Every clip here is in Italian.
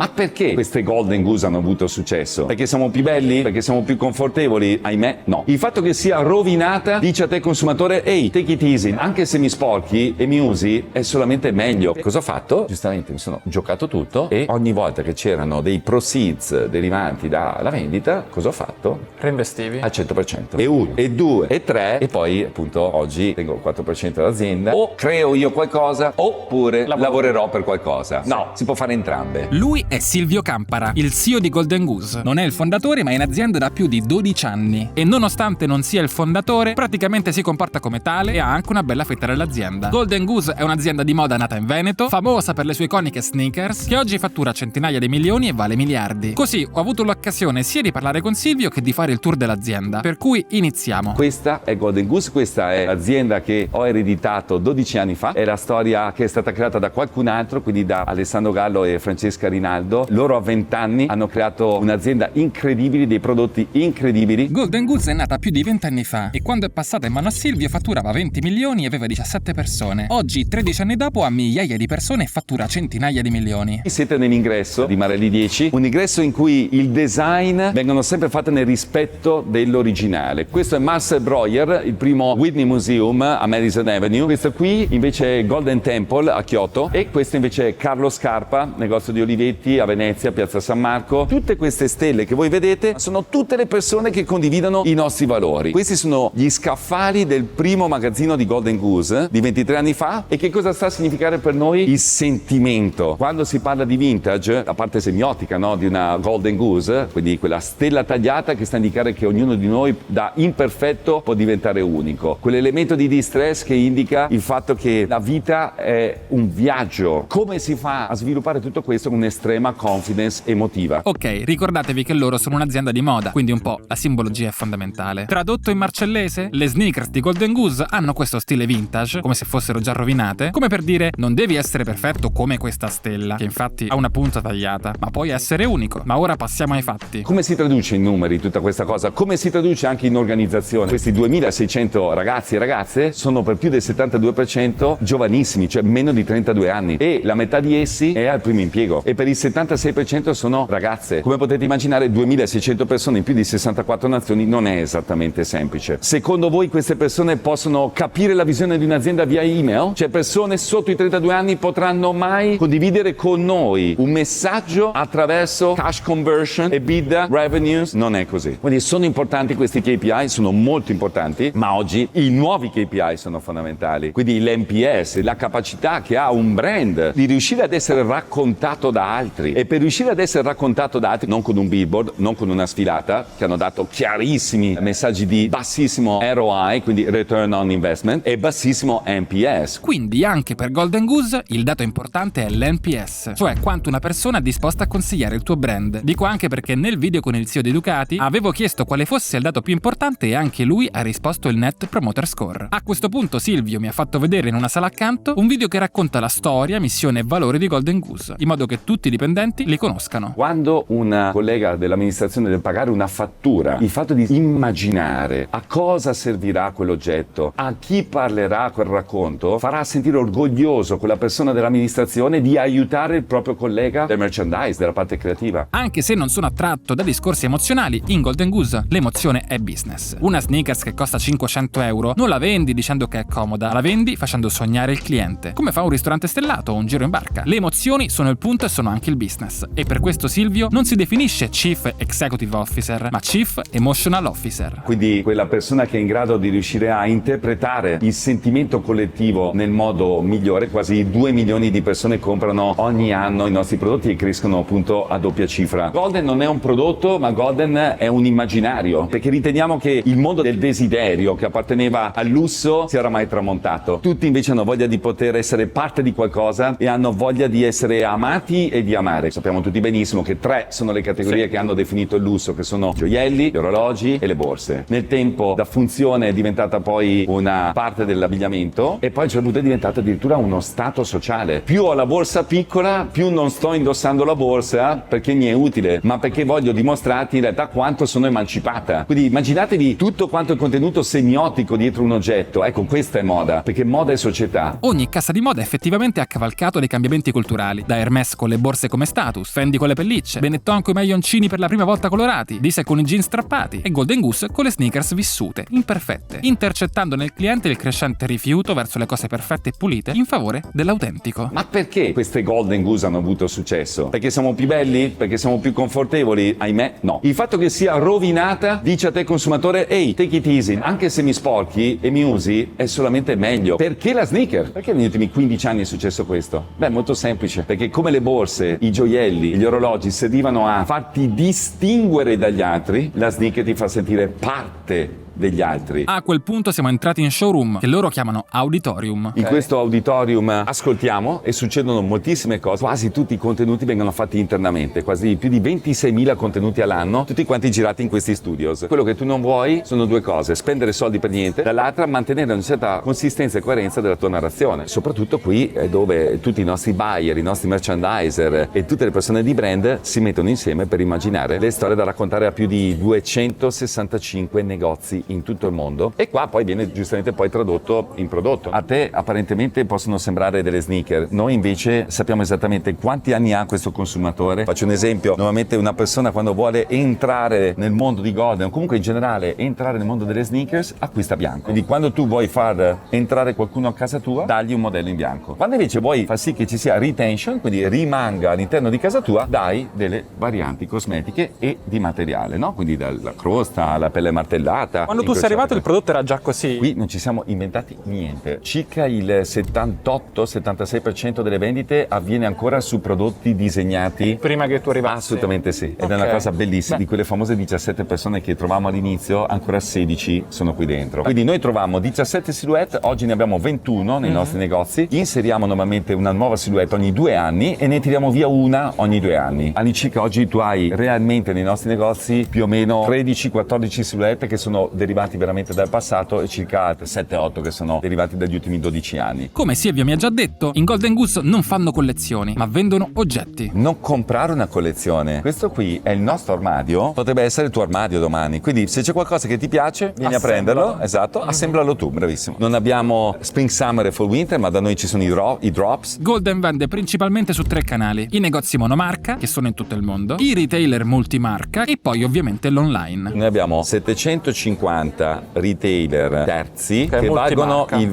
Ma perché queste Golden Goose hanno avuto successo? Perché siamo più belli? Perché siamo più confortevoli? Ahimè, no. Il fatto che sia rovinata dice a te consumatore: ehi, take it easy, anche se mi sporchi e mi usi è solamente meglio. Cosa ho fatto? Giustamente mi sono giocato tutto e ogni volta che c'erano dei proceeds derivanti dalla vendita, cosa ho fatto? Reinvestivi? Al 100%. E 1, e 2, e 3, e poi appunto oggi tengo il 4% dell'azienda. O creo io qualcosa oppure lavorerò per qualcosa. No, si può fare entrambe. Lui è Silvio Campara, il CEO di Golden Goose. Non è il fondatore, ma è in azienda da più di 12 anni. E nonostante non sia il fondatore, praticamente si comporta come tale e ha anche una bella fetta dell'azienda. Golden Goose è un'azienda di moda nata in Veneto, famosa per le sue iconiche sneakers, che oggi fattura centinaia di milioni e vale miliardi. Così ho avuto l'occasione sia di parlare con Silvio che di fare il tour dell'azienda. Per cui iniziamo. Questa è Golden Goose, questa è l'azienda che ho ereditato 12 anni fa. È la storia che è stata creata da qualcun altro, quindi da Alessandro Gallo e Francesca Rinaldo. Loro a 20 anni hanno creato un'azienda incredibile, dei prodotti incredibili. Golden Goose è nata più di 20 anni fa e quando è passata in mano a Silvio fatturava 20 milioni e aveva 17 persone. Oggi, 13 anni dopo, ha migliaia di persone e fattura centinaia di milioni. Siete nell'ingresso di Marelli 10, un ingresso in cui il design vengono sempre fatte nel rispetto dell'originale. Questo è Marcel Breuer, il primo Whitney Museum a Madison Avenue. Questo qui invece è Golden Temple a Kyoto e questo invece è Carlo Scarpa, negozio di Olivetti a Venezia, Piazza San Marco. Tutte queste stelle che voi vedete sono tutte le persone che condividono i nostri valori. Questi sono gli scaffali del primo magazzino di Golden Goose di 23 anni fa. E che cosa sta a significare per noi? Il sentimento. Quando si parla di vintage, la parte semiotica, no, di una Golden Goose, quindi quella stella tagliata che sta a indicare che ognuno di noi da imperfetto può diventare unico. Quell'elemento di distress che indica il fatto che la vita è un viaggio. Come si fa a sviluppare tutto questo con un'estrema confidence emotiva? Ok, ricordatevi che loro sono un'azienda di moda, quindi un po' la simbologia è fondamentale. Tradotto in marcellese, le sneakers di Golden Goose hanno questo stile vintage, come se fossero già rovinate, come per dire non devi essere perfetto come questa stella, che infatti ha una punta tagliata, ma puoi essere unico. Ma ora passiamo ai fatti. Come si traduce in numeri tutta questa cosa? Come si traduce anche in organizzazione? Questi 2600 ragazzi e ragazze sono per più del 72% giovanissimi, cioè meno di 32 anni, e la metà di essi è al primo impiego e per il 76% sono ragazze. Come potete immaginare, 2600 persone in più di 64 nazioni non è esattamente semplice. Secondo voi queste persone possono capire la visione di un'azienda via email? Cioè persone sotto i 32 anni potranno mai condividere con noi un messaggio attraverso cash conversion, EBITDA, revenues? Non è così. Quindi sono importanti questi KPI, sono molto importanti, ma oggi i nuovi KPI sono fondamentali. Quindi l'NPS, la capacità che ha un brand di riuscire ad essere raccontato da altri. E per riuscire ad essere raccontato da altri, non con un billboard, non con una sfilata, che hanno dato chiarissimi messaggi di bassissimo ROI, quindi return on investment, e bassissimo NPS. Quindi anche per Golden Goose il dato importante è l'NPS, cioè quanto una persona è disposta a consigliare il tuo brand. Dico anche perché nel video con il CEO di Ducati avevo chiesto quale fosse il dato più importante e anche lui ha risposto il Net Promoter Score. A questo punto Silvio mi ha fatto vedere in una sala accanto un video che racconta la storia, missione e valori di Golden Goose, in modo che tutti i dipendenti li conoscano. Quando una collega dell'amministrazione deve pagare una fattura, il fatto di immaginare a cosa servirà quell'oggetto, a chi parlerà quel racconto, farà sentire orgoglioso quella persona dell'amministrazione di aiutare il proprio collega del merchandise, della parte creativa. Anche se non sono attratto da discorsi emozionali, in Golden Goose l'emozione è business. Una sneakers che costa 500 euro non la vendi dicendo che è comoda, la vendi facendo sognare il cliente. Come fa un ristorante stellato o un giro in barca. Le emozioni sono il punto e sono anche il business. E per questo Silvio non si definisce Chief Executive Officer, ma Chief Emotional Officer. Quindi quella persona che è in grado di riuscire a interpretare il sentimento collettivo nel modo migliore. Quasi 2 milioni di persone comprano ogni anno i nostri prodotti e crescono appunto a doppia cifra. Golden non è un prodotto, ma Golden è un immaginario, perché riteniamo che il mondo del desiderio che apparteneva al lusso sia oramai tramontato. Tutti invece hanno voglia di poter essere parte di qualcosa e hanno voglia di essere amati e di amare. Sappiamo tutti benissimo che 3 sono le categorie che hanno definito il lusso, che sono gioielli, gli orologi e le borse. Nel tempo da funzione è diventata poi una parte dell'abbigliamento e poi a un certo punto è diventata addirittura uno stato sociale. Più ho la borsa piccola, più non sto indossando la borsa perché mi è utile, ma perché voglio dimostrarti in realtà quanto sono emancipata. Quindi immaginatevi tutto quanto il contenuto semiotico dietro un oggetto. Ecco, questa è moda, perché moda è società. Ogni casa di moda effettivamente ha cavalcato dei cambiamenti culturali, da Hermès con le borse come status, Fendi con le pellicce, Benetton coi maglioncini per la prima volta colorati, Diesel con i jeans strappati e Golden Goose con le sneakers vissute, imperfette, intercettando nel cliente il crescente rifiuto verso le cose perfette e pulite in favore dell'autentico. Ma perché queste Golden Goose hanno avuto successo? Perché siamo più belli? Perché siamo più confortevoli? Ahimè, no. Il fatto che sia rovinata dice a te consumatore: ehi, take it easy, anche se mi sporchi e mi usi è solamente meglio. Perché la sneaker? Perché negli ultimi 15 anni è successo questo? Beh, molto semplice, perché come le borse, i gioielli, gli orologi servivano a farti distinguere dagli altri, la sneaker ti fa sentire parte degli altri. A quel punto siamo entrati in showroom, che loro chiamano auditorium. In questo auditorium ascoltiamo e succedono moltissime cose. Quasi tutti i contenuti vengono fatti internamente, quasi più di 26.000 contenuti all'anno, tutti quanti girati in questi studios. Quello che tu non vuoi sono due cose: spendere soldi per niente, dall'altra mantenere una certa consistenza e coerenza della tua narrazione. Soprattutto qui è dove tutti i nostri buyer, i nostri merchandiser e tutte le persone di brand si mettono insieme per immaginare le storie da raccontare a più di 265 negozi in tutto il mondo, e qua poi viene giustamente poi tradotto in prodotto. A te apparentemente possono sembrare delle sneaker, noi invece sappiamo esattamente quanti anni ha questo consumatore. Faccio un esempio: normalmente una persona quando vuole entrare nel mondo di Golden, o comunque in generale entrare nel mondo delle sneakers, acquista bianco. Quindi quando tu vuoi far entrare qualcuno a casa tua, dagli un modello in bianco. Quando invece vuoi far sì che ci sia retention, quindi rimanga all'interno di casa tua, dai delle varianti cosmetiche e di materiale, no? Quindi dalla crosta alla pelle martellata. Quando tu sei arrivato il prodotto era già così? Qui non ci siamo inventati niente. Circa il 78-76% delle vendite avviene ancora su prodotti disegnati Prima che tu arrivassi? Assolutamente sì. Ed è una Ok. cosa bellissima. Di quelle famose 17 persone che trovavamo all'inizio, ancora 16 sono qui dentro. Quindi noi troviamo 17 silhouette, oggi ne abbiamo 21 nei nostri negozi. Inseriamo normalmente una nuova silhouette ogni 2 anni e ne tiriamo via una ogni 2 anni. All'incirca oggi tu hai realmente nei nostri negozi più o meno 13-14 silhouette che sono derivati veramente dal passato e circa 7-8 che sono derivati dagli ultimi 12 anni. Come Silvio mi ha già detto, in Golden Goose non fanno collezioni, ma vendono oggetti. Non comprare una collezione. Questo qui è il nostro armadio, potrebbe essere il tuo armadio domani. Quindi se c'è qualcosa che ti piace, vieni a prenderlo, esatto, assemblalo tu, bravissimo. Non abbiamo Spring, Summer e Fall Winter, ma da noi ci sono i drops. Golden vende principalmente su 3 canali: i negozi monomarca, che sono in tutto il mondo, i retailer multimarca e poi ovviamente l'online. Noi abbiamo 750 retailer terzi che valgono multimarca. il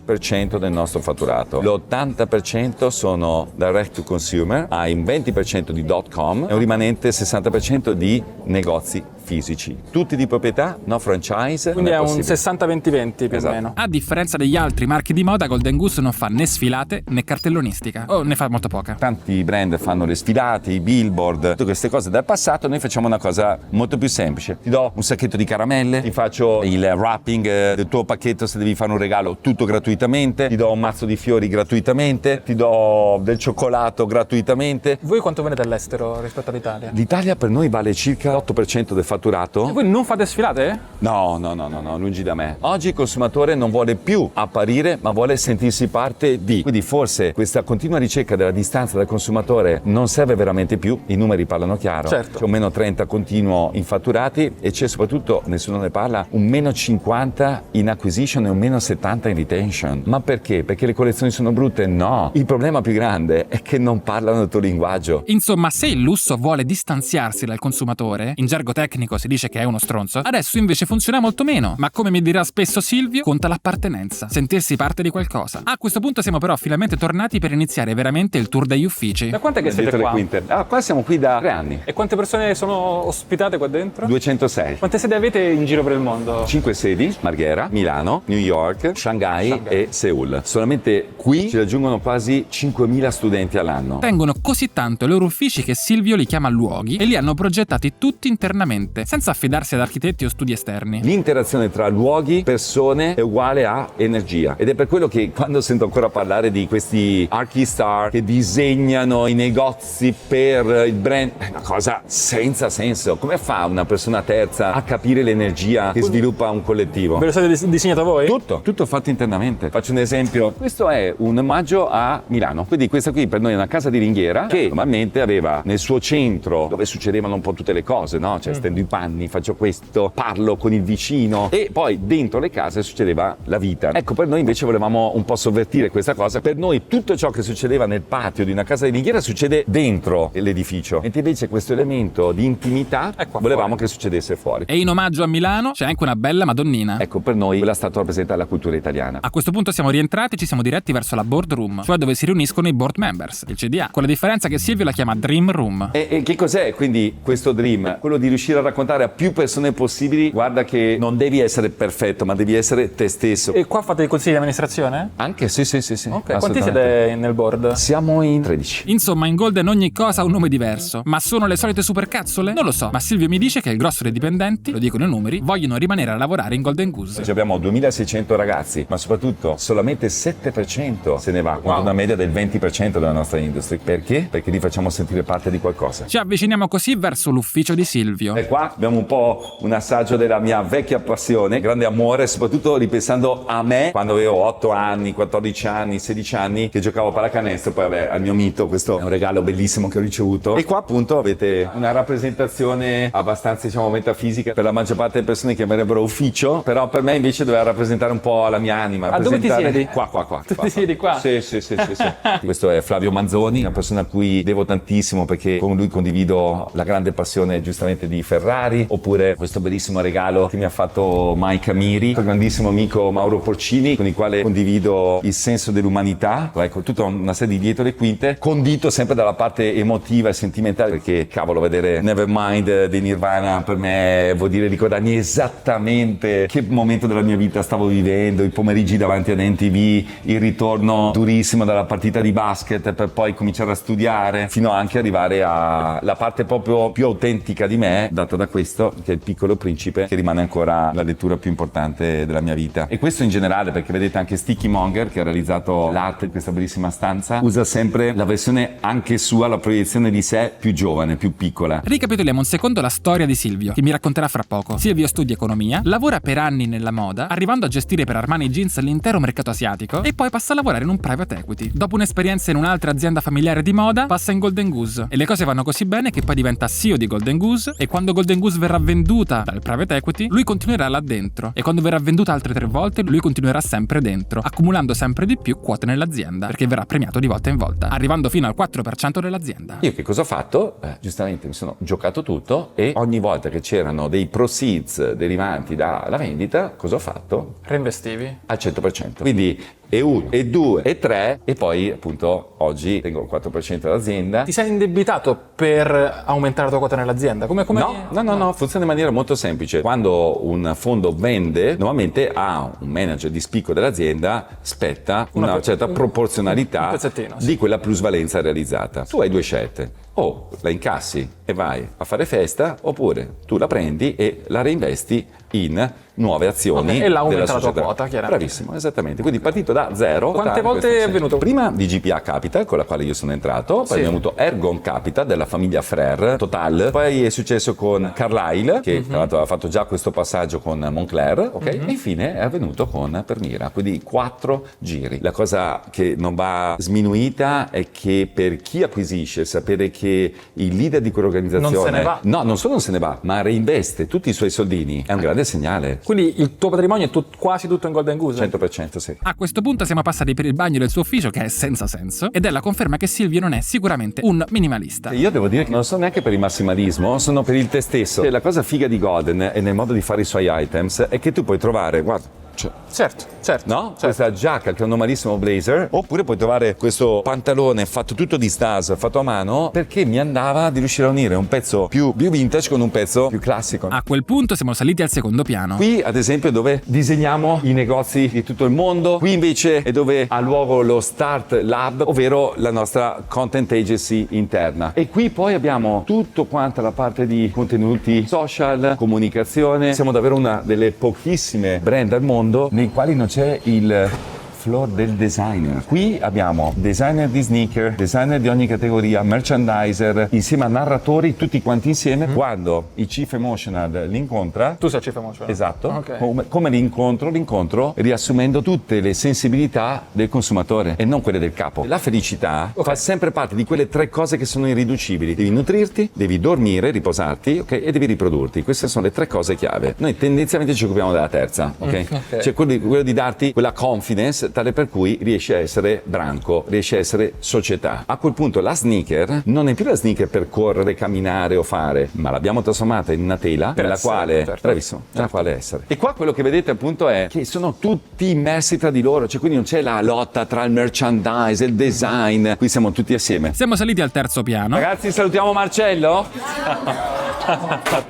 20% del nostro fatturato. L'80% sono direct to consumer, hai un 20% di .com e un rimanente 60% di negozi fisici. Tutti di proprietà, no franchise. Quindi non è un possibile. 60-20-20 più Esatto. o meno. A differenza degli altri marchi di moda, Golden Goose non fa né sfilate né cartellonistica, o ne fa molto poca. Tanti brand fanno le sfilate, i billboard, tutte queste cose del passato. Noi facciamo una cosa molto più semplice: ti do un sacchetto di caramelle, ti faccio il wrapping del tuo pacchetto se devi fare un regalo, tutto gratuitamente, ti do un mazzo di fiori gratuitamente, ti do del cioccolato gratuitamente. Voi quanto vendete all'estero rispetto all'Italia? L'Italia per noi vale circa l'8% del fatturato. Voi non fate sfilate? No, lungi da me. Oggi il consumatore non vuole più apparire, ma vuole sentirsi parte di. Quindi forse questa continua ricerca della distanza dal consumatore non serve veramente più. I numeri parlano chiaro. Certo. C'è un meno 30 continuo in fatturati e c'è soprattutto, nessuno ne parla, un meno 50 in acquisition e un meno 70 in retention. Ma perché? Perché le collezioni sono brutte? No. Il problema più grande è che non parlano il tuo linguaggio. Insomma, se il lusso vuole distanziarsi dal consumatore, in gergo tecnico si dice che è uno stronzo, adesso invece funziona molto meno. Ma come mi dirà spesso Silvio, conta l'appartenenza, sentirsi parte di qualcosa. A questo punto siamo però finalmente tornati per iniziare veramente il tour degli uffici. Da quant'è che siete Dietro le qua? quinte. Qua siamo qui da 3 anni. E quante persone sono ospitate qua dentro? 206. Quante sedi avete in giro per il mondo? 5 sedi: Marghera, Milano, New York, Shanghai e Seoul. Solamente qui ci raggiungono quasi 5.000 studenti all'anno. Tengono così tanto i loro uffici che Silvio li chiama luoghi e li hanno progettati tutti internamente, senza affidarsi ad architetti o studi esterni. L'interazione tra luoghi, persone è uguale a energia. Ed è per quello che quando sento ancora parlare di questi archistar che disegnano i negozi per il brand, è una cosa senza senso. Come fa una persona terza a capire l'energia che sviluppa un collettivo? Ve lo siete disegnato voi? Tutto fatto internamente. Faccio un esempio: questo è un omaggio a Milano. Quindi questa qui per noi è una casa di ringhiera che normalmente aveva nel suo centro, dove succedevano un po' tutte le cose, no? Cioè stand i panni, faccio questo, parlo con il vicino, e poi dentro le case succedeva la vita. Ecco, per noi invece volevamo un po' sovvertire questa cosa. Per noi tutto ciò che succedeva nel patio di una casa di ringhiera succede dentro l'edificio, mentre invece questo elemento di intimità volevamo che succedesse fuori. E in omaggio a Milano c'è anche una bella Madonnina. Ecco, per noi quella statua rappresenta la cultura italiana. A questo punto siamo rientrati e ci siamo diretti verso la boardroom, cioè dove si riuniscono i board members, il CDA, con la differenza che Silvio la chiama Dream Room. E che cos'è quindi questo dream? Quello di riuscire a raccontare a più persone possibili: guarda che non devi essere perfetto, ma devi essere te stesso. E qua fate i consigli di amministrazione? Anche sì. Ok, quanti siete nel board? Siamo in 13. Insomma, in Golden ogni cosa ha un nome diverso. Ma sono le solite supercazzole? Non lo so, ma Silvio mi dice che il grosso dei dipendenti, lo dicono i numeri, vogliono rimanere a lavorare in Golden Goose. Oggi abbiamo 2600 ragazzi, ma soprattutto solamente 7% se ne va, con una media del 20% della nostra industry. Perché? Perché li facciamo sentire parte di qualcosa. Ci avviciniamo così verso l'ufficio di Silvio. E qua abbiamo un po' un assaggio della mia vecchia passione, grande amore, soprattutto ripensando a me quando avevo 8 anni, 14 anni, 16 anni, che giocavo a pallacanestro. Poi vabbè, al mio mito, questo è un regalo bellissimo che ho ricevuto. E qua appunto avete una rappresentazione abbastanza, diciamo, metafisica per la maggior parte delle persone che avrebbero ufficio, però per me invece doveva rappresentare un po' la mia anima. Dove ti siedi? Qua. Tu ti siedi qua? Sì. Questo è Flavio Manzoni, una persona a cui devo tantissimo perché con lui condivido la grande passione giustamente di Ferrari. Oppure questo bellissimo regalo che mi ha fatto Mike Amiri, il grandissimo amico Mauro Porcini, con il quale condivido il senso dell'umanità. Ecco, tutta una serie di dietro le quinte, condito sempre dalla parte emotiva e sentimentale, perché cavolo, vedere Nevermind dei Nirvana per me vuol dire ricordarmi esattamente che momento della mia vita stavo vivendo, i pomeriggi davanti ad NTV, il ritorno durissimo dalla partita di basket per poi cominciare a studiare, fino anche arrivare alla parte proprio più autentica di me, data da questo, che è Il Piccolo Principe, che rimane ancora la lettura più importante della mia vita. E questo in generale, perché vedete anche Sticky Monger, che ha realizzato l'arte di questa bellissima stanza, usa sempre la versione anche sua, la proiezione di sé più giovane, più piccola. Ricapitoliamo un secondo la storia di Silvio, che mi racconterà fra poco. Silvio studia economia, lavora per anni nella moda, arrivando a gestire per Armani Jeans l'intero mercato asiatico, e poi passa a lavorare in un private equity. Dopo un'esperienza in un'altra azienda familiare di moda, passa in Golden Goose. E le cose vanno così bene che poi diventa CEO di Golden Goose, e quando Golden Goose verrà venduta dal private equity, lui continuerà là dentro. E quando verrà venduta altre 3 volte, lui continuerà sempre dentro, accumulando sempre di più quote nell'azienda, perché verrà premiato di volta in volta, arrivando fino al 4% dell'azienda. Io che cosa ho fatto? Giustamente mi sono giocato tutto, e ogni volta che c'erano dei proceeds derivanti dalla vendita, cosa ho fatto? Reinvestivi? Al 100%. Quindi e 1, e 2, e 3, e poi appunto oggi tengo il 4% dell'azienda. Ti sei indebitato per aumentare la tua quota nell'azienda? Come... No, funziona in maniera molto semplice. Quando un fondo vende, normalmente a un manager di spicco dell'azienda spetta una certa proporzionalità un pezzettino, sì, di quella plusvalenza realizzata. Tu hai 2 scelte: o la incassi e vai a fare festa, oppure tu la prendi e la reinvesti in nuove azioni e l'aumenta della la tua società. quota, chiaramente. Bravissimo, esattamente. Quindi partito da zero. Quante volte è avvenuto? Prima di GPA Capital, con la quale io sono entrato, poi abbiamo avuto Ergon Capital della famiglia Frère, Total, poi è successo con Carlyle, che tra l'altro ha fatto già questo passaggio con Moncler, ok? E infine è avvenuto con Permira, quindi 4 giri. La cosa che non va sminuita è che per chi acquisisce, sapere che il leader di quell'organizzazione non se ne va. No, non solo non se ne va, ma reinveste tutti i suoi soldini, è un grande segnale. Quindi il tuo patrimonio è quasi tutto in Golden Goose? 100%, sì. A questo punto siamo passati per il bagno del suo ufficio, che è senza senso, ed è la conferma che Silvio non è sicuramente un minimalista. Io devo dire che non sono neanche per il massimalismo, sono per il te stesso. E la cosa figa di Golden e nel modo di fare i suoi items è che tu puoi trovare, guarda, Certo. no? Questa giacca che è un normalissimo blazer, oppure puoi trovare questo pantalone fatto tutto di stasi, fatto a mano, perché mi andava di riuscire a unire un pezzo più vintage con un pezzo più classico. A quel punto siamo saliti al secondo piano. Qui ad esempio è dove disegniamo i negozi di tutto il mondo, qui invece è dove ha luogo lo Start Lab, ovvero la nostra content agency interna. E qui poi abbiamo tutto quanto la parte di contenuti social, comunicazione. Siamo davvero una delle pochissime brand al mondo nei quali non c'è il floor del designer. Qui abbiamo designer di sneaker, designer di ogni categoria, merchandiser, insieme a narratori, tutti quanti insieme. Quando il chief emotional li incontra, Tu sei il chief emotional. esatto, Ok. come l'incontro riassumendo tutte le sensibilità del consumatore e non quelle del capo. La felicità fa sempre parte di quelle 3 cose che sono irriducibili. Devi nutrirti, devi dormire, riposarti, ok? E devi riprodurti. Queste sono le 3 cose chiave. Noi tendenzialmente ci occupiamo della terza, ok? ok. Cioè quello di darti quella confidence tale per cui riesci a essere branco, riesci a essere società. A quel punto la sneaker non è più la sneaker per correre, camminare o fare, ma l'abbiamo trasformata in una tela nella essere, quale, certo. bravissimo, nella quale essere. E qua quello che vedete appunto è che sono tutti immersi tra di loro, cioè quindi non c'è la lotta tra il merchandise e il design, qui siamo tutti assieme. Siamo saliti al terzo piano. Ragazzi, salutiamo Marcello.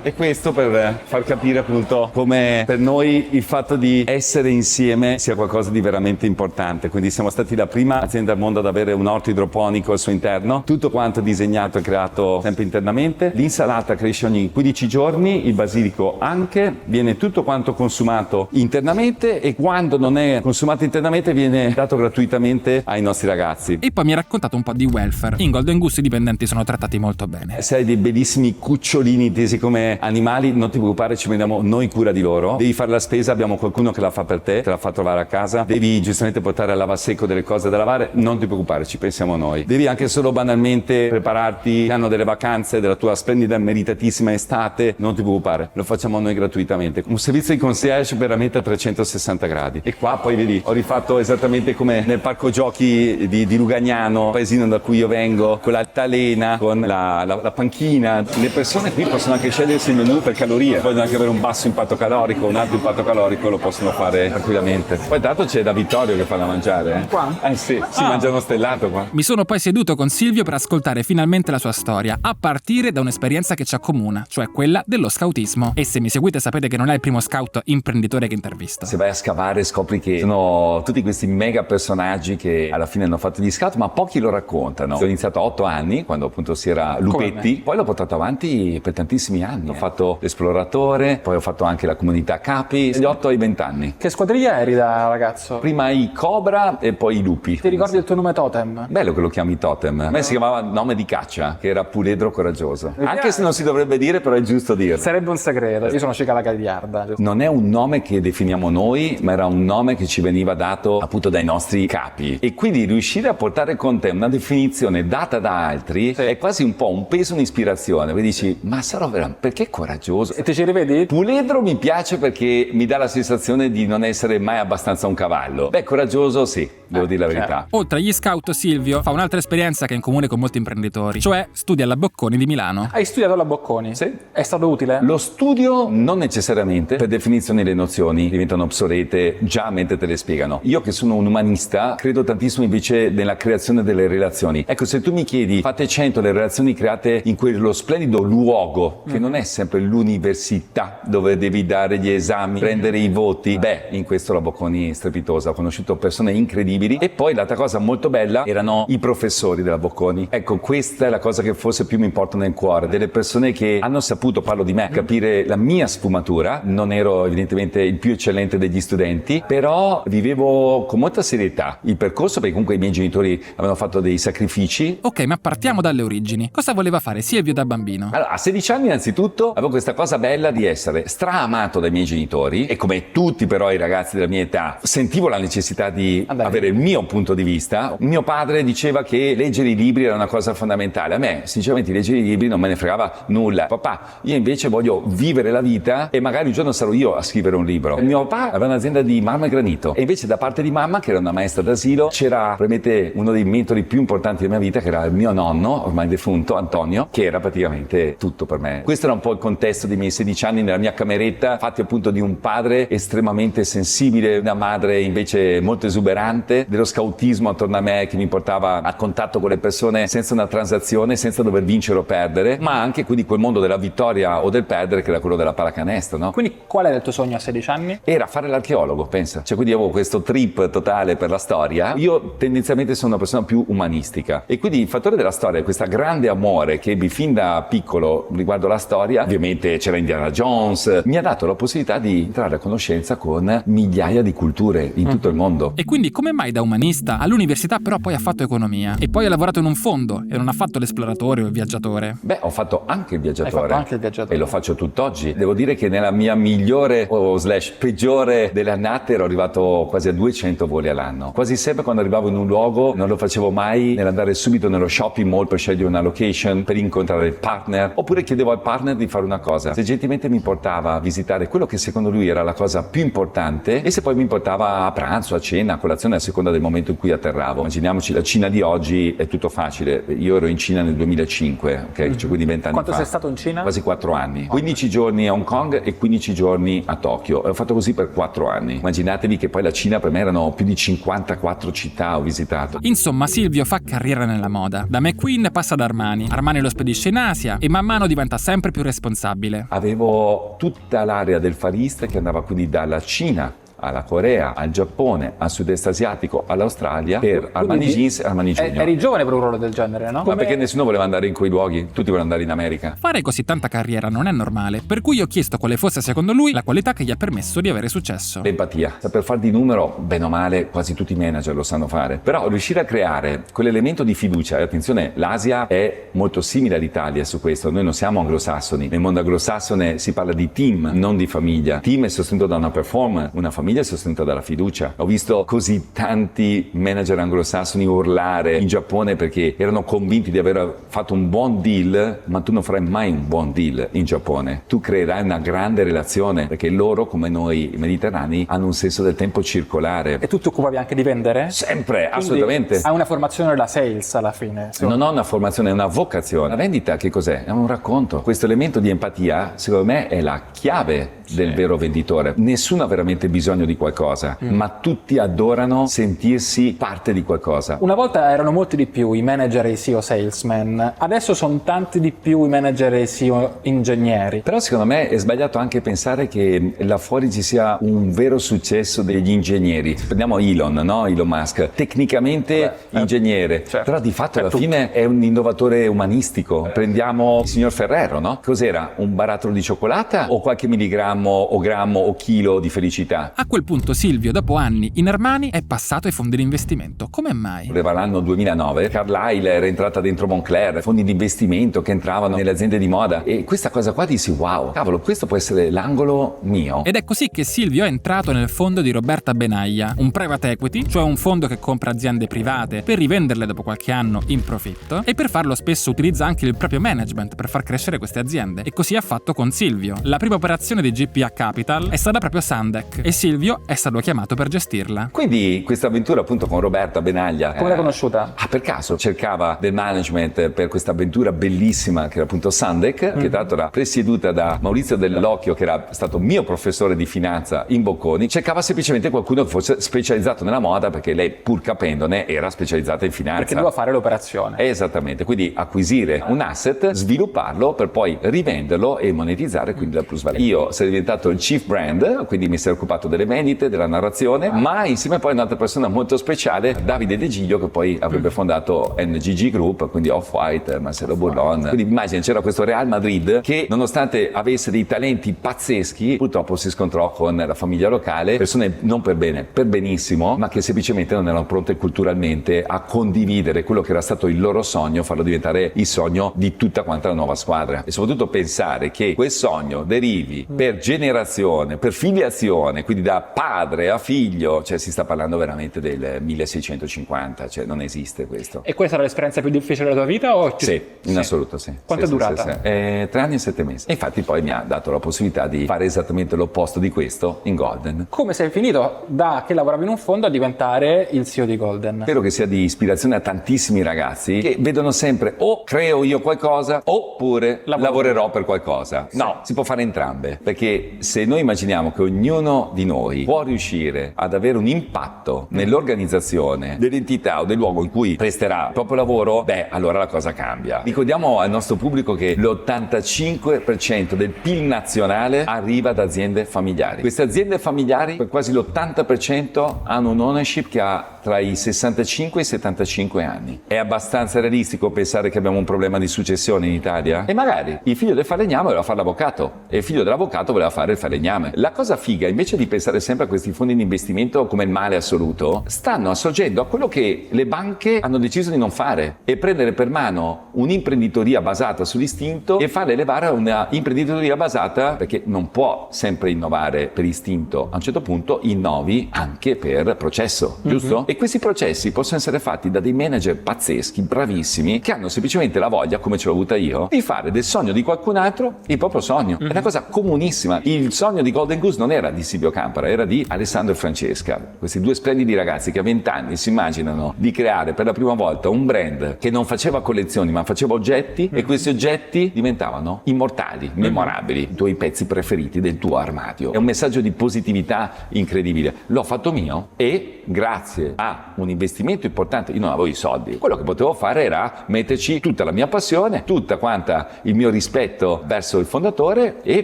E questo per far capire appunto come per noi il fatto di essere insieme sia qualcosa di veramente importante. Quindi siamo stati la prima azienda al mondo ad avere un orto idroponico al suo interno, tutto quanto disegnato e creato sempre internamente. L'insalata cresce ogni 15 giorni, il basilico anche, viene tutto quanto consumato internamente e quando non è consumato internamente viene dato gratuitamente ai nostri ragazzi. E poi mi ha raccontato un po' di welfare. In Golden Goose i dipendenti sono trattati molto bene. Se hai dei bellissimi cucciolini intesi come animali, non ti preoccupare, ci prendiamo noi cura di loro. Devi fare la spesa, abbiamo qualcuno che la fa per te la fa trovare a casa. Devi giustamente portare al lavasecco delle cose da lavare, non ti preoccupare, ci pensiamo noi. Devi anche solo banalmente prepararti l'anno delle vacanze della tua splendida e meritatissima estate, non ti preoccupare, lo facciamo noi gratuitamente. Un servizio di concierge veramente a 360 gradi. E qua poi vedi, ho rifatto esattamente come nel parco giochi di Lugagnano, paesino da cui io vengo, con l'altalena, con la panchina. Le persone qui possono anche scegliersi il menù per calorie, vogliono anche avere un basso impatto calorico, un alto impatto calorico, lo possono fare tranquillamente. Poi tanto c'è da Vittorio che fa da mangiare. Qua? Sì, si mangia uno stellato qua. Mi sono poi seduto con Silvio per ascoltare finalmente la sua storia, a partire da un'esperienza che ci accomuna, cioè quella dello scautismo. E se mi seguite sapete che non è il primo scout imprenditore che intervisto. Se vai a scavare scopri che sono tutti questi mega personaggi che alla fine hanno fatto gli scout, ma pochi lo raccontano. Ho iniziato a 8 anni, quando appunto si era Lupetti, poi l'ho portato avanti per tantissimi anni. Ho fatto l'esploratore, poi ho fatto anche la comunità capi, dagli 8 ai 20 anni. Che squadriglia eri da ragazzo? Prima i Cobra e poi i lupi. Ti ricordi il tuo nome totem? Bello che lo chiami totem. A me si chiamava nome di caccia, che era Puledro Coraggioso. Anche se non si dovrebbe dire, però è giusto dirlo. Sarebbe un segreto. Io sono Cicala Gagliarda. Non è un nome che definiamo noi, ma era un nome che ci veniva dato appunto dai nostri capi. E quindi riuscire a portare con te una definizione data da altri è quasi un po' un peso, un'ispirazione. Poi dici, ma sarò veramente, perché coraggioso? E ti ci rivedi? Puledro mi piace perché mi dà la sensazione di non essere mai abbastanza un cavallo. Beh, coraggioso sì, devo dire la verità. Oltre agli scout, Silvio fa un'altra esperienza che è in comune con molti imprenditori, cioè studia alla Bocconi di Milano. Hai studiato alla Bocconi? Sì. È stato utile? Lo studio non necessariamente, per definizione le nozioni diventano obsolete già mentre te le spiegano. Io che sono un umanista credo tantissimo invece nella creazione delle relazioni. Ecco, se tu mi chiedi fate 100 le relazioni create in quello splendido luogo che non è sempre l'università dove devi dare gli esami, prendere i voti, beh, in questo la Bocconi è strepitosa. Ho conosciuto persone incredibili e poi l'altra cosa molto bella erano i professori della Bocconi. Ecco, questa è la cosa che forse più mi porta nel cuore, delle persone che hanno saputo, parlo di me, capire la mia sfumatura. Non ero evidentemente il più eccellente degli studenti, però vivevo con molta serietà il percorso perché comunque i miei genitori avevano fatto dei sacrifici. Ok, ma partiamo dalle origini. Cosa voleva fare Silvio da bambino? Allora, a 16 anni innanzitutto avevo questa cosa bella di essere straamato dai miei genitori e come tutti però i ragazzi della mia età sentivo la necessità di avere il mio punto di vista. Mio padre diceva che leggere i libri era una cosa fondamentale. A me sinceramente leggere i libri non me ne fregava nulla. Papà, io invece voglio vivere la vita e magari un giorno sarò io a scrivere un libro. Mio papà aveva un'azienda di marmo e granito e invece da parte di mamma, che era una maestra d'asilo, c'era probabilmente uno dei mentori più importanti della mia vita, che era il mio nonno, ormai defunto, Antonio, che era praticamente tutto per me. Questo era un po' il contesto dei miei 16 anni nella mia cameretta, fatti appunto di un padre estremamente sensibile, una madre invece molto esuberante, dello scautismo attorno a me che mi portava a contatto con le persone senza una transazione, senza dover vincere o perdere, ma anche quindi quel mondo della vittoria o del perdere che era quello della pallacanestro, no? Quindi qual era il tuo sogno a 16 anni? Era fare l'archeologo, pensa. Cioè quindi avevo questo trip totale per la storia. Io tendenzialmente sono una persona più umanistica e quindi il fattore della storia, questo grande amore che ebbi fin da piccolo riguardo la storia, ovviamente c'era Indiana Jones, mi ha dato la possibilità di entrare a conoscenza con migliaia di culture in tutto il mondo. E quindi come mai da umanista all'università però poi ha fatto economia e poi ha lavorato in un fondo e non ha fatto l'esploratore o il viaggiatore? Beh, ho fatto anche il viaggiatore. Hai fatto anche il viaggiatore. E lo faccio tutt'oggi. Devo dire che nella mia migliore o slash peggiore delle annate ero arrivato quasi a 200 voli all'anno. Quasi sempre quando arrivavo in un luogo non lo facevo mai nell'andare subito nello shopping mall per scegliere una location, per incontrare il partner, oppure chiedevo al partner di fare una cosa. Se gentilmente mi portava a visitare quello che secondo lui era la cosa più importante e se poi mi portava a pranzo, a cena, a colazione a seconda del momento in cui atterravo. Immaginiamoci la Cina di oggi, è tutto facile. Io ero in Cina nel 2005, ok? Cioè, quindi 20 anni Quanto fa. sei stato in Cina? Quasi 4 anni. 15 giorni a Hong Kong e 15 giorni a Tokyo. E ho fatto così per 4 anni. Immaginatevi che poi la Cina per me erano più di 54 città ho visitato. Insomma, Silvio fa carriera nella moda. Da McQueen passa ad Armani. Armani lo spedisce in Asia e man mano diventa sempre più responsabile. Avevo tutta l'area del Far East che andava quindi dalla Cina alla Corea, al Giappone, al sud-est asiatico, all'Australia, per Armani Jeans e Armani Junior. Eri giovane per un ruolo del genere, no? Ma perché nessuno voleva andare in quei luoghi, tutti volevano andare in America. Fare così tanta carriera non è normale, per cui ho chiesto quale fosse secondo lui la qualità che gli ha permesso di avere successo. L'empatia. Saper far di numero, bene o male, quasi tutti i manager lo sanno fare. Però riuscire a creare quell'elemento di fiducia, e attenzione, l'Asia è molto simile all'Italia su questo, noi non siamo anglosassoni. Nel mondo anglosassone si parla di team, non di famiglia. Team è sostenuto da una performance, una famiglia è sostenuta dalla fiducia. Ho visto così tanti manager anglosassoni urlare in Giappone perché erano convinti di aver fatto un buon deal, ma tu non farai mai un buon deal in Giappone. Tu creerai una grande relazione perché loro, come noi mediterranei, hanno un senso del tempo circolare. E tu ti occupavi anche di vendere? Sempre, Quindi assolutamente. hai una formazione da sales alla fine. Non ho una formazione, è una vocazione. La vendita che cos'è? È un racconto. Questo elemento di empatia, secondo me, è la chiave del vero venditore. Nessuno ha veramente bisogno di qualcosa, ma tutti adorano sentirsi parte di qualcosa. Una volta erano molti di più i manager e i CEO salesman, adesso sono tanti di più i manager e i CEO ingegneri. Però secondo me è sbagliato anche pensare che là fuori ci sia un vero successo degli ingegneri. Prendiamo Elon, no? Elon Musk, tecnicamente ingegnere, certo. però di fatto alla fine è un innovatore umanistico. Prendiamo il signor Ferrero, no? Cos'era? Un barattolo di cioccolata o qualche milligrammo o grammo o chilo di felicità? A quel punto Silvio, dopo anni in Armani, è passato ai fondi di investimento. Come mai? Era l'anno 2009, Carlyle era entrata dentro Moncler, fondi di investimento che entravano nelle aziende di moda e questa cosa qua dissi wow, cavolo, questo può essere l'angolo mio. Ed è così che Silvio è entrato nel fondo di Roberta Benaglia, un private equity, cioè un fondo che compra aziende private per rivenderle dopo qualche anno in profitto, e per farlo spesso utilizza anche il proprio management per far crescere queste aziende. E così ha fatto con Silvio. La prima operazione di GPA Capital è stata proprio Sandec e Silvio è stato chiamato per gestirla. Quindi questa avventura appunto con Roberta Benaglia. Come l'hai conosciuta? Per caso cercava del management per questa avventura bellissima che era appunto Sandec, che tra l'altro era presieduta da Maurizio Dell'Occhio, che era stato mio professore di finanza in Bocconi. Cercava semplicemente qualcuno che fosse specializzato nella moda perché lei, pur capendone, era specializzata in finanza. Perché doveva fare l'operazione. Esattamente, quindi acquisire un asset, svilupparlo per poi rivenderlo e monetizzare quindi la plusvalenza. Io sarei diventato il chief brand, quindi mi sarei occupato delle vendite, della narrazione, ma insieme poi a un'altra persona molto speciale, Davide De Giglio, che poi avrebbe fondato NGG Group, quindi Off-White, Marcelo Bollon. Quindi immagina, c'era questo Real Madrid che nonostante avesse dei talenti pazzeschi, purtroppo si scontrò con la famiglia locale, persone non per bene, per benissimo, ma che semplicemente non erano pronte culturalmente a condividere quello che era stato il loro sogno, farlo diventare il sogno di tutta quanta la nuova squadra. E soprattutto pensare che quel sogno derivi per generazione, per filiazione, quindi da padre a figlio, cioè si sta parlando veramente del 1650, cioè non esiste questo. E questa era l'esperienza più difficile della tua vita? O Sì, in assoluto sì. Quanto Sì, è durata? Sì. 3 anni e 7 mesi. E infatti poi mi ha dato la possibilità di fare esattamente l'opposto di questo in Golden. Come sei finito da che lavoravi in un fondo a diventare il CEO di Golden? Spero che sia di ispirazione a tantissimi ragazzi che vedono sempre o creo io qualcosa oppure lavorerò per qualcosa. No, si può fare entrambe, perché se noi immaginiamo che ognuno di noi può riuscire ad avere un impatto nell'organizzazione dell'entità o del luogo in cui presterà il proprio lavoro, beh, allora la cosa cambia. Ricordiamo al nostro pubblico che l'85% del PIL nazionale arriva da aziende familiari. Queste aziende familiari, per quasi l'80%, hanno un ownership che ha tra i 65 e i 75 anni. È abbastanza realistico pensare che abbiamo un problema di successione in Italia? E magari il figlio del falegname voleva fare l'avvocato e il figlio dell'avvocato voleva fare il falegname. La cosa figa, invece di pensare sempre a questi fondi di investimento come il male assoluto, stanno assorgendo a quello che le banche hanno deciso di non fare e prendere per mano un'imprenditoria basata sull'istinto e farle elevare a una imprenditoria basata, perché non può sempre innovare per istinto, a un certo punto innovi anche per processo, giusto? E questi processi possono essere fatti da dei manager pazzeschi, bravissimi, che hanno semplicemente la voglia, come ce l'ho avuta io, di fare del sogno di qualcun altro il proprio sogno. È una cosa comunissima. Il sogno di Golden Goose non era di Silvio Campara, era di Alessandro e Francesca, questi due splendidi ragazzi che a 20 anni si immaginano di creare per la prima volta un brand che non faceva collezioni ma faceva oggetti, e questi oggetti diventavano immortali, memorabili, i tuoi pezzi preferiti del tuo armadio. È un messaggio di positività incredibile. L'ho fatto mio e grazie a un investimento importante, io non avevo i soldi, quello che potevo fare era metterci tutta la mia passione, tutta quanta il mio rispetto verso il fondatore e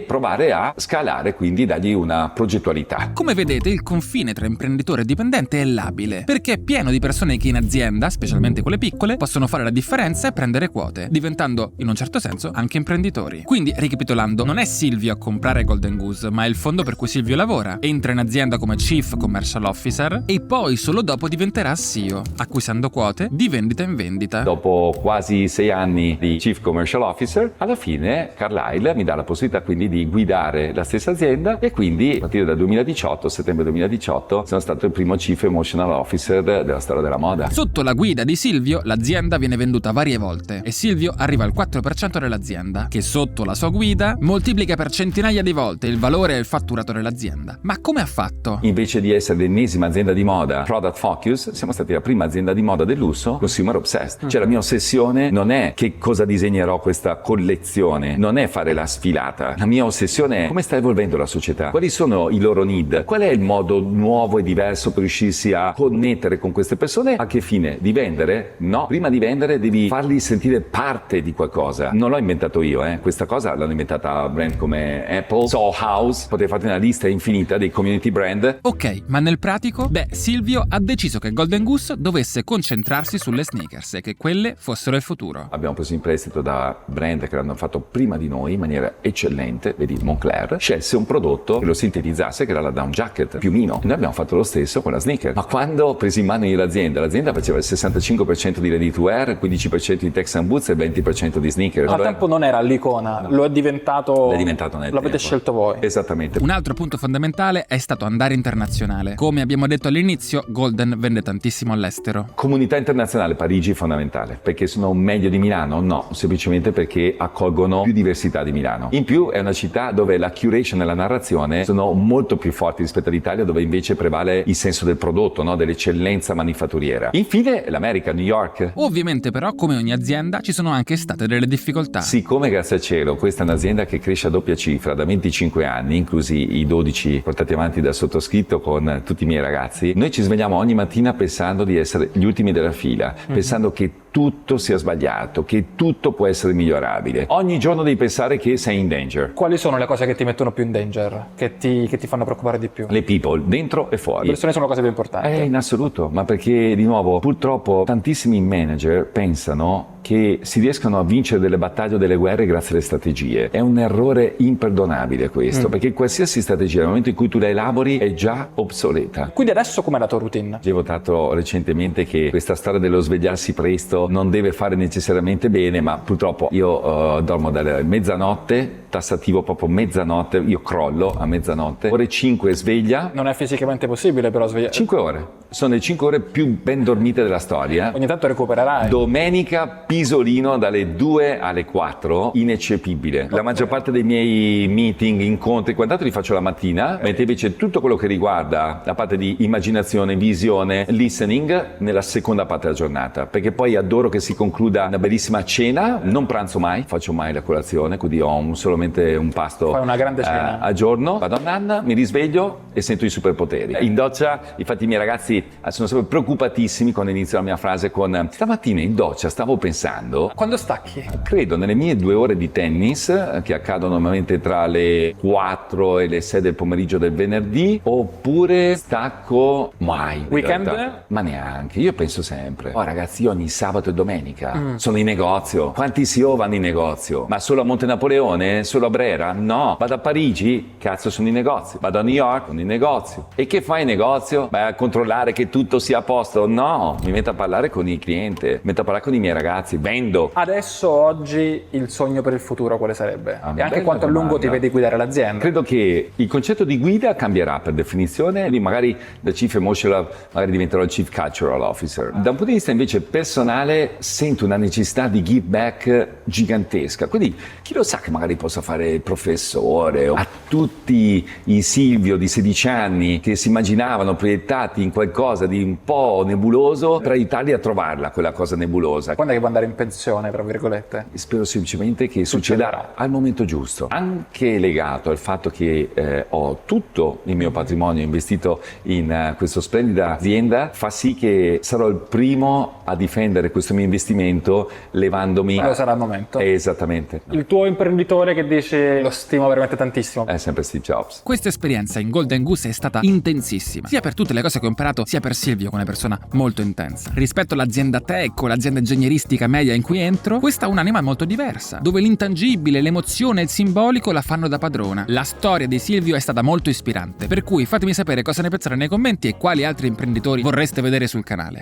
provare a scalare, quindi dargli una progettualità. Come vedete, il confine tra imprenditore e dipendente è labile, perché è pieno di persone che in azienda, specialmente quelle piccole, possono fare la differenza e prendere quote, diventando in un certo senso anche imprenditori. Quindi, ricapitolando, non è Silvio a comprare Golden Goose, ma è il fondo per cui Silvio lavora. Entra in azienda come Chief Commercial Officer e poi solo dopo diventerà CEO, acquistando quote di vendita in vendita. Dopo quasi 6 anni di Chief Commercial Officer, alla fine Carlyle mi dà la possibilità quindi di guidare la stessa azienda, e quindi a partire dal 2018, settembre 2018, sono stato il primo Chief Emotional Officer della storia della moda. Sotto la guida di Silvio, l'azienda viene venduta varie volte e Silvio arriva al 4% dell'azienda, che sotto la sua guida moltiplica per centinaia di volte il valore e il fatturato dell'azienda. Ma come ha fatto? Invece di essere l'ennesima azienda di moda product focus, siamo stati la prima azienda di moda del lusso consumer obsessed. Cioè la mia ossessione non è che cosa disegnerò questa collezione, non è fare la sfilata. La mia ossessione è come sta evolvendo la società, quali sono i loro need, qual è il modo nuovo e diverso per riuscirsi a connettere con queste persone. A che fine? Di vendere? No, prima di vendere devi farli sentire parte di qualcosa. Non l'ho inventato io, questa cosa l'hanno inventata brand come Apple, Soho House, potete fare una lista infinita dei community brand. Ok, ma nel pratico? Beh, Silvio ha deciso che Golden Goose dovesse concentrarsi sulle sneakers e che quelle fossero il futuro. Abbiamo preso in prestito da brand che l'hanno fatto prima di noi in maniera eccellente, vedi Moncler, scelse un prodotto che lo sintetizzasse, che era la down jacket, piumino. Noi abbiamo fatto lo stesso con la sneaker. Ma quando ho preso in mano io l'azienda faceva il 65% di ready to wear, il 15% di Texan boots e il 20% di sneaker. Al tempo non era l'icona, lo è diventato nel l'avete tempo. scelto voi. Esattamente. Un altro punto fondamentale è stato andare internazionale. Come abbiamo detto all'inizio, Golden vende tantissimo all'estero. Comunità internazionale, Parigi è fondamentale. Perché sono meglio di Milano? No, semplicemente perché accolgono più diversità di Milano. In più è una città dove la curation e la narrazione sono molto più forti rispetto all'Italia, dove invece prevale il senso del prodotto, no? Dell'eccellenza manifatturiera. Infine l'America, New York. Ovviamente però, come ogni azienda, ci sono anche state delle difficoltà. Siccome grazie al cielo questa è un'azienda che cresce a doppia cifra da 25 anni, inclusi i 12 portati avanti dal sottoscritto con tutti i miei ragazzi, noi ci svegliamo ogni mattina pensando di essere gli ultimi della fila, pensando che tutto sia sbagliato, che tutto può essere migliorabile. Ogni giorno devi pensare che sei in danger. Quali sono le cose che ti mettono più in danger, che ti fanno preoccupare di più? Le people, dentro e fuori. Le persone sono le cose più importanti. In assoluto, ma perché di nuovo purtroppo tantissimi manager pensano che si riescano a vincere delle battaglie o delle guerre grazie alle strategie. È un errore imperdonabile questo, perché qualsiasi strategia nel momento in cui tu la elabori è già obsoleta. Quindi adesso com'è la tua routine? Ho votato recentemente che questa storia dello svegliarsi presto non deve fare necessariamente bene, ma purtroppo io dormo dalle mezzanotte, tassativo proprio mezzanotte, io crollo a mezzanotte, ore 5 sveglia. Non è fisicamente possibile però svegliare. 5 ore. Sono le 5 ore più ben dormite della storia. Ogni tanto recupererai. Domenica pisolino dalle 2 alle 4, ineccepibile. La maggior parte dei miei meeting, incontri, quant'altro li faccio la mattina, mentre invece tutto quello che riguarda la parte di immaginazione, visione, listening nella seconda parte della giornata, perché poi adoro che si concluda una bellissima cena, non pranzo mai, faccio mai la colazione, quindi ho solamente un pasto. Fai una grande cena a giorno, vado a nanna, mi risveglio e sento i superpoteri. In doccia, infatti i miei ragazzi ragazzi sono sempre preoccupatissimi quando inizio la mia frase con stamattina in doccia stavo pensando. Quando stacchi? Credo nelle mie 2 ore di tennis, che accadono normalmente tra le 4 e le 6 del pomeriggio del venerdì, oppure stacco mai. Weekend? Ma neanche, io penso sempre. Oh ragazzi, io ogni sabato e domenica sono in negozio. Quanti CEO vanno in negozio? Ma solo a Monte Napoleone? Solo a Brera? No. Vado a Parigi? Cazzo, sono in negozio. Vado a New York? Sono in negozio. E che fai in negozio? Vai a controllare che tutto sia a posto? No, mi metto a parlare con il cliente, mi metto a parlare con i miei ragazzi, vendo. Adesso, oggi, il sogno per il futuro quale sarebbe? E anche bella quanto a lungo ti domanda. vedi guidare l'azienda? Credo che il concetto di guida cambierà per definizione, quindi magari da Chief Emotional magari diventerò il Chief Cultural Officer. Da un punto di vista invece personale sento una necessità di give back gigantesca, quindi chi lo sa che magari possa fare il professore o a tutti i Silvio di 16 anni che si immaginavano proiettati in qualcosa di un po' nebuloso per aiutarli a trovarla quella cosa nebulosa. Quando è che puoi andare in pensione, tra virgolette? Spero semplicemente che succeda al momento giusto, anche legato al fatto che ho tutto il mio patrimonio investito in questa splendida azienda, fa sì che sarò il primo a difendere questo mio investimento levandomi. Quello sarà il momento. Esattamente. Il tuo imprenditore che dice lo stimo veramente tantissimo. È sempre Steve Jobs. Questa esperienza in Golden Goose è stata intensissima, sia per tutte le cose che ho imparato, sia per Silvio, che è una persona molto intensa. Rispetto all'azienda tech o l'azienda ingegneristica media in cui entro, questa ha un'anima molto diversa, dove l'intangibile, l'emozione e il simbolico la fanno da padrona. La storia di Silvio è stata molto ispirante, per cui fatemi sapere cosa ne pensate nei commenti e quali altri imprenditori vorreste vedere sul canale.